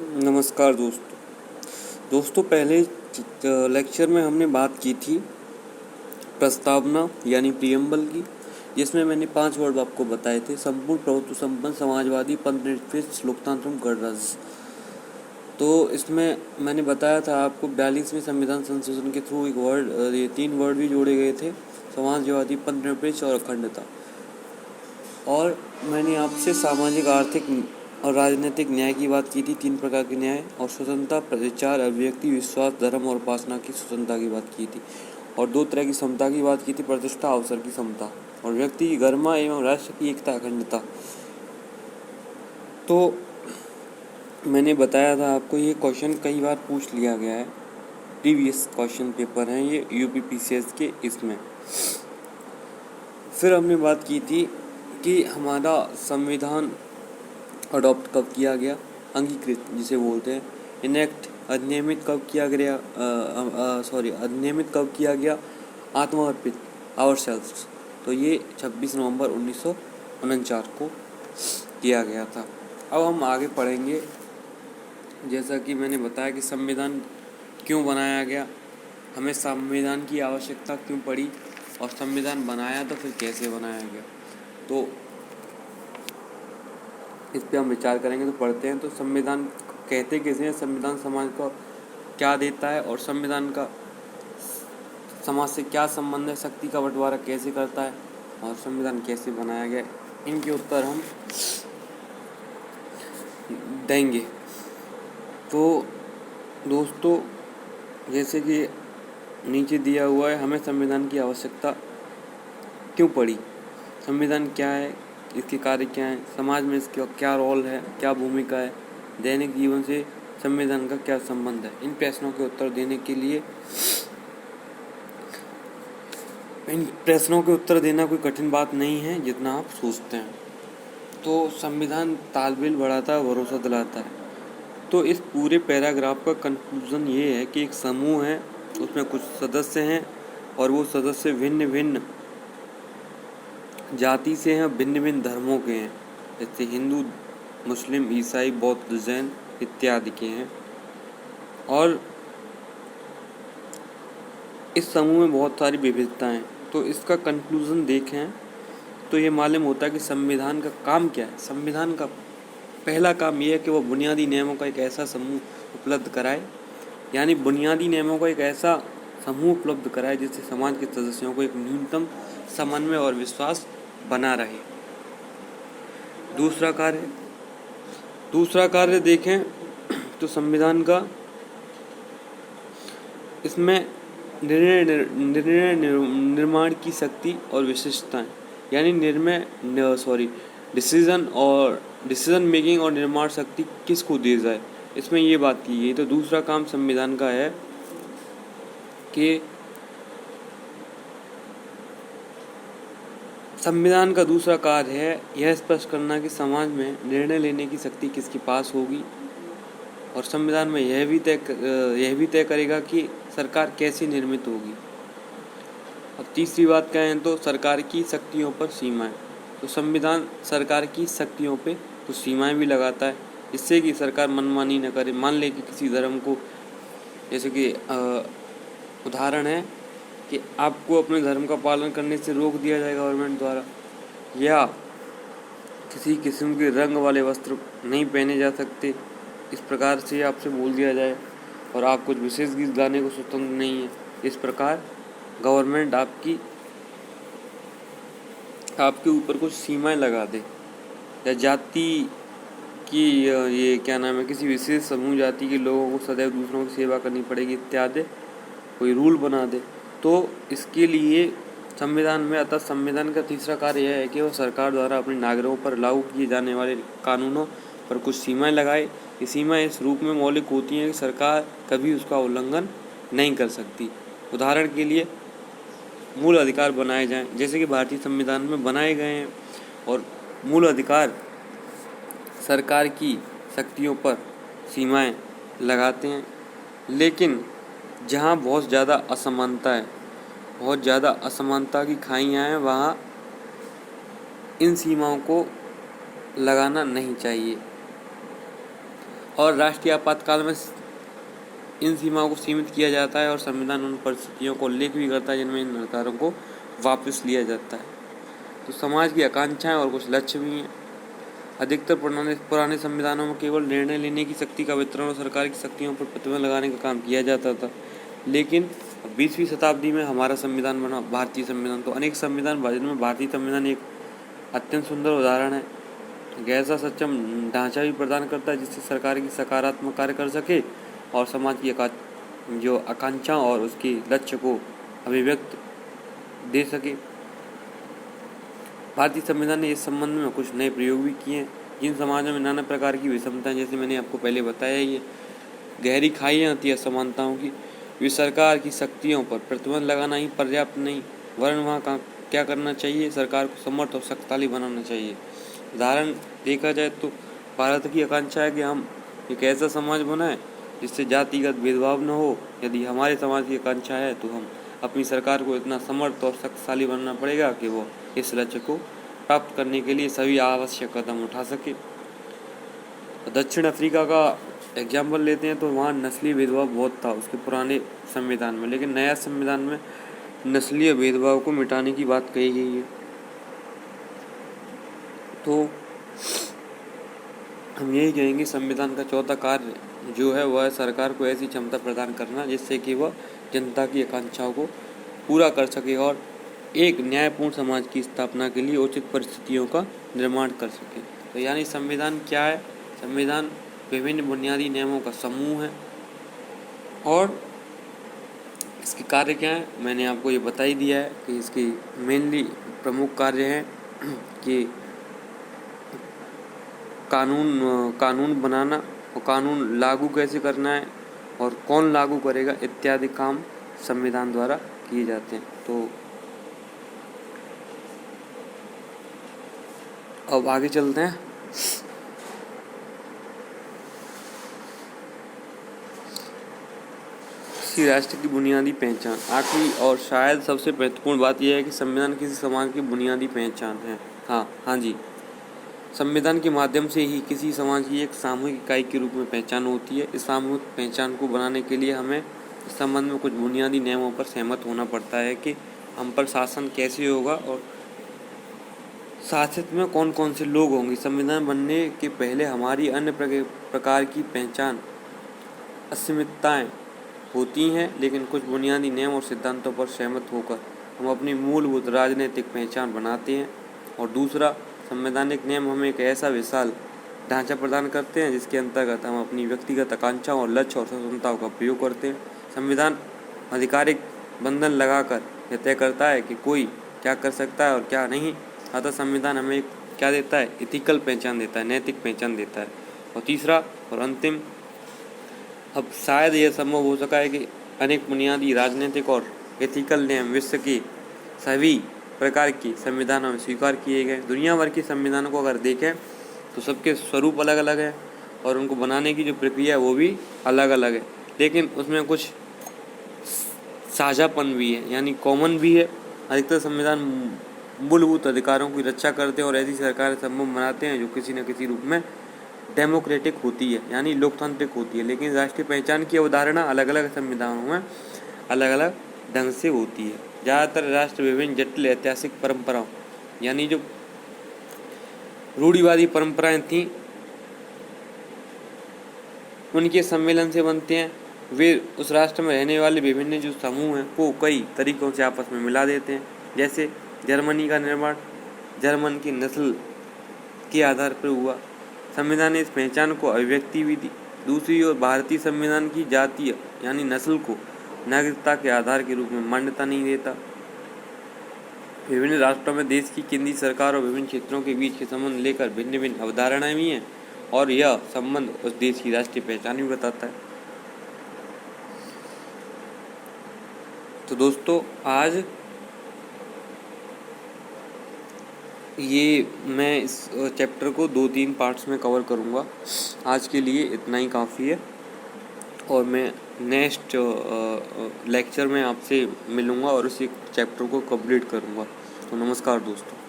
नमस्कार दोस्तों पहले लेक्चर में हमने बात की थी प्रस्तावना यानी प्रियम्बल की, जिसमें मैंने 5 वर्ड आपको बताए थे। संपूर्ण प्रभुत्व संपन्न समाजवादी पंथ निरपेक्ष लोकतांत्रिक गणराज्य। तो इसमें मैंने बताया था आपको 42वें संविधान संशोधन के थ्रू एक वर्ड, ये 3 वर्ड भी जोड़े गए थे, समाजवादी पंथ निरपेक्ष और अखंडता। और मैंने आपसे सामाजिक आर्थिक और राजनीतिक न्याय की बात की थी, 3 प्रकार के न्याय, और स्वतंत्रता, विचार, अभिव्यक्ति, विश्वास, धर्म और उपासना की स्वतंत्रता की बात की थी। और 2 तरह की समता की बात की थी, प्रतिष्ठा, अवसर की समता, और व्यक्ति की गरिमा एवं राष्ट्र की एकता, अखंडता। तो मैंने बताया था आपको, ये क्वेश्चन कई बार पूछ लिया गया है, प्रीवियस क्वेश्चन पेपर हैं ये यूपीपीसीएस के। इसमें फिर हमने बात की थी कि हमारा संविधान अडॉप्ट कब किया गया, अंगीकृत जिसे बोलते हैं, इनेक्ट अधिनियमित कब किया गया, अधिनियमित कब किया गया, आत्मर्पित, आवरसेल्व्स, तो ये 26 नवंबर 1949 को किया गया था। अब हम आगे पढ़ेंगे। जैसा कि मैंने बताया कि संविधान क्यों बनाया गया, हमें संविधान की आवश्यकता क्यों पड़ी, और संविधान बनाया तो फिर कैसे बनाया गया, तो इस पे हम विचार करेंगे। तो पढ़ते हैं। तो संविधान कहते कैसे हैं, संविधान समाज को क्या देता है, और संविधान का समाज से क्या संबंध है, शक्ति का बंटवारा कैसे करता है, और संविधान कैसे बनाया गया, इनके उत्तर हम देंगे। तो दोस्तों, जैसे कि नीचे दिया हुआ है, हमें संविधान की आवश्यकता क्यों पड़ी, संविधान क्या है, इसके कार्य क्या हैं, समाज में इसका क्या रोल है, क्या भूमिका है, दैनिक जीवन से संविधान का क्या संबंध है। इन प्रश्नों के उत्तर देने के लिए, इन प्रश्नों के उत्तर देना कोई कठिन बात नहीं है जितना आप सोचते हैं। तो संविधान तालमेल बढ़ाता है, भरोसा दिलाता है। तो इस पूरे पैराग्राफ का कंक्लूजन ये है कि एक समूह है, उसमें कुछ सदस्य हैं, और वो सदस्य भिन्न भिन्न जाति से हैं, भिन्न भिन्न धर्मों के हैं, जैसे हिंदू, मुस्लिम, ईसाई, बौद्ध, जैन इत्यादि के हैं। और इस समूह में बहुत सारी विविधताएं हैं। तो इसका कंक्लूजन देखें तो ये मालूम होता है कि संविधान का काम क्या है। संविधान का पहला काम यह है कि वह बुनियादी नियमों का एक ऐसा समूह उपलब्ध कराए, यानी बुनियादी नियमों का एक ऐसा समूह उपलब्ध कराए जिससे समाज के सदस्यों को एक न्यूनतम समन्वय और विश्वास बना रहे। दूसरा कार्य देखें तो संविधान का, इसमें निर्णय निर्माण की शक्ति और विशिष्टताएं, यानी डिसीजन मेकिंग और निर्माण शक्ति किसको दी जाए, इसमें ये बात की गई। तो दूसरा काम संविधान का है कि संविधान का दूसरा कार्य है यह स्पष्ट करना कि समाज में निर्णय लेने की शक्ति किसके पास होगी, और संविधान में यह भी तय करेगा कि सरकार कैसे निर्मित होगी। अब तीसरी बात कहें तो सरकार की शक्तियों पर सीमाएं। तो संविधान सरकार की शक्तियों पे कुछ सीमाएं भी लगाता है, जिससे कि सरकार मनमानी न करे। मान ले कि किसी धर्म को, जैसे कि उदाहरण है कि आपको अपने धर्म का पालन करने से रोक दिया जाए गवर्नमेंट द्वारा, या किसी किस्म के रंग वाले वस्त्र नहीं पहने जा सकते, इस प्रकार से आपसे बोल दिया जाए, और आप कुछ विशेष गीत गाने को स्वतंत्र नहीं है। इस प्रकार गवर्नमेंट आपके ऊपर कुछ सीमाएं लगा दे, या जाति की, ये क्या नाम है, किसी विशेष समूह जाति के लोगों को सदैव दूसरों की सेवा करनी पड़ेगी इत्यादि कोई रूल बना दे। तो इसके लिए संविधान का तीसरा कार्य यह है कि वह सरकार द्वारा अपने नागरिकों पर लागू किए जाने वाले कानूनों पर कुछ सीमाएं लगाए। ये सीमाएं इस रूप में मौलिक होती हैं कि सरकार कभी उसका उल्लंघन नहीं कर सकती। उदाहरण के लिए मूल अधिकार बनाए जाएं, जैसे कि भारतीय संविधान में बनाए गए हैं, और मूल अधिकार सरकार की शक्तियों पर सीमाएं लगाते हैं। लेकिन जहां बहुत ज़्यादा असमानता की खाइयाँ हैं, वहाँ इन सीमाओं को लगाना नहीं चाहिए। और राष्ट्रीय आपातकाल में इन सीमाओं को सीमित किया जाता है और संविधान उन परिस्थितियों को उल्लेख भी करता है जिनमें इन अधिकारों को वापस लिया जाता है। तो समाज की आकांक्षाएं और कुछ लक्ष्य भी हैं। अधिकतर पुराने संविधानों में केवल निर्णय लेने की शक्ति का वितरण और सरकार की शक्तियों पर प्रतिबंध लगाने का काम किया जाता था, लेकिन 20वीं शताब्दी में हमारा संविधान बना, भारतीय संविधान। तो अनेक संविधान जिनमें भारतीय संविधान एक अत्यंत सुंदर उदाहरण है। ऐसा सक्षम ढांचा भी प्रदान करता है जिससे सरकार की सकारात्मक कार्य कर सके और समाज की जो आकांक्षा और उसके लक्ष्य को अभिव्यक्त दे सके। भारतीय संविधान ने इस संबंध में कुछ नए प्रयोग भी किए हैं। जिन समाजों में नाना प्रकार की विषमताएं, जैसे मैंने आपको पहले बताया, ये गहरी खाइयाँ होती है असमानताओं की, वे सरकार की शक्तियों पर प्रतिबंध लगाना ही पर्याप्त नहीं, वरन वहाँ का क्या करना चाहिए, सरकार को समर्थ और शक्तिशाली बनाना चाहिए। उदाहरण देखा जाए तो भारत की आकांक्षा है कि हम एक ऐसा समाज बनाएं जिससे जातिगत भेदभाव न हो। यदि हमारे समाज की आकांक्षा है तो हम अपनी सरकार को इतना समर्थ और शक्तिशाली बनाना पड़ेगा कि वो इस लक्ष्य को प्राप्त करने के लिए सभी आवश्यक कदम उठा सके। दक्षिण अफ्रीका का एग्जाम्पल लेते हैं तो वहाँ नस्लीय भेदभाव बहुत था उसके पुराने संविधान में, लेकिन नया संविधान में नस्लीय भेदभाव को मिटाने की बात कही गई है। तो हम यही कहेंगे, संविधान का चौथा कार्य जो है वह सरकार को ऐसी क्षमता प्रदान करना जिससे कि वह जनता की आकांक्षाओं को पूरा कर सके और एक न्यायपूर्ण समाज की स्थापना के लिए उचित परिस्थितियों का निर्माण कर सके। तो यानी संविधान क्या है? संविधान विभिन्न बुनियादी नियमों का समूह है और इसके कार्य क्या है मैंने आपको ये बता ही दिया है कि इसकी मेनली प्रमुख कार्य हैं कि कानून बनाना और कानून लागू कैसे करना है और कौन लागू करेगा इत्यादि काम संविधान द्वारा किए जाते हैं। तो अब आगे चलते हैं। किसी राष्ट्र की बुनियादी पहचान। आखिरी और शायद सबसे महत्वपूर्ण बात यह है कि संविधान किसी समाज की बुनियादी पहचान है। हाँ जी, संविधान के माध्यम से ही किसी समाज की एक सामूहिक इकाई के रूप में पहचान होती है। इस सामूहिक पहचान को बनाने के लिए हमें इस संबंध में कुछ बुनियादी नियमों पर सहमत होना पड़ता है कि हम पर शासन कैसे होगा और शासित में कौन कौन से लोग होंगे। संविधान बनने के पहले हमारी अन्य प्रकार की पहचान असीमितताएं होती हैं, लेकिन कुछ बुनियादी नियम और सिद्धांतों पर सहमत होकर हम अपनी मूलभूत राजनीतिक पहचान बनाते हैं। और दूसरा, संवैधानिक नियम हमें एक ऐसा विशाल ढांचा प्रदान करते हैं जिसके अंतर्गत हम अपनी व्यक्तिगत आकांक्षाओं और लक्ष्य और स्वतंत्रताओं का प्रयोग करते हैं। संविधान आधिकारिक बंधन लगाकर यह तय करता है कि कोई क्या कर सकता है और क्या नहीं। अतः संविधान हमें क्या देता है? एथिकल पहचान देता है, नैतिक पहचान देता है। और तीसरा और अंतिम, अब शायद यह संभव हो सका है कि अनेक बुनियादी राजनीतिक और एथिकल नियम विश्व के सभी प्रकार के संविधानों में स्वीकार किए गए। दुनिया भर के संविधानों को अगर देखें तो सबके स्वरूप अलग अलग है और उनको बनाने की जो प्रक्रिया है वो भी अलग अलग है, लेकिन उसमें कुछ साझापन भी है, यानी कॉमन भी है। अधिकतर संविधान मूलभूत अधिकारों की रक्षा करते हैं और ऐसी सरकार संभव बनाते हैं जो किसी न किसी रूप में डेमोक्रेटिक होती है, यानी लोकतांत्रिक होती है। लेकिन राष्ट्रीय पहचान की अवधारणा अलग अलग संविधानों में अलग अलग ढंग से होती है। ज़्यादातर राष्ट्र विभिन्न जटिल ऐतिहासिक परंपराओं, यानी जो रूढ़िवादी परंपराएं थीं, उनके सम्मेलन से बनते हैं। वे उस राष्ट्र में रहने वाले विभिन्न जो समूह हैं वो कई तरीकों से आपस में मिला देते हैं। जैसे जर्मनी का निर्माण जर्मन की नस्ल के आधार पर हुआ। संविधान ने इस पहचान को अभिव्यक्ति भी दी। दूसरी ओर भारतीय संविधान की जातीय यानी नस्ल को नागरिकता के आधार के रूप में मान्यता नहीं देता। विभिन्न राष्ट्रों में देश की केंद्रीय सरकार और विभिन्न क्षेत्रों के बीच के संबंध लेकर भिन्न भिन्न अवधारणाएं भी हैं और यह संबंध उस देश की राष्ट्रीय पहचान भी बताता है। तो दोस्तों, आज ये मैं इस चैप्टर को 2-3 पार्ट्स में कवर करूँगा। आज के लिए इतना ही काफ़ी है और मैं नेक्स्ट लेक्चर में आपसे मिलूँगा और उसी चैप्टर को कंप्लीट करूँगा। तो नमस्कार दोस्तों।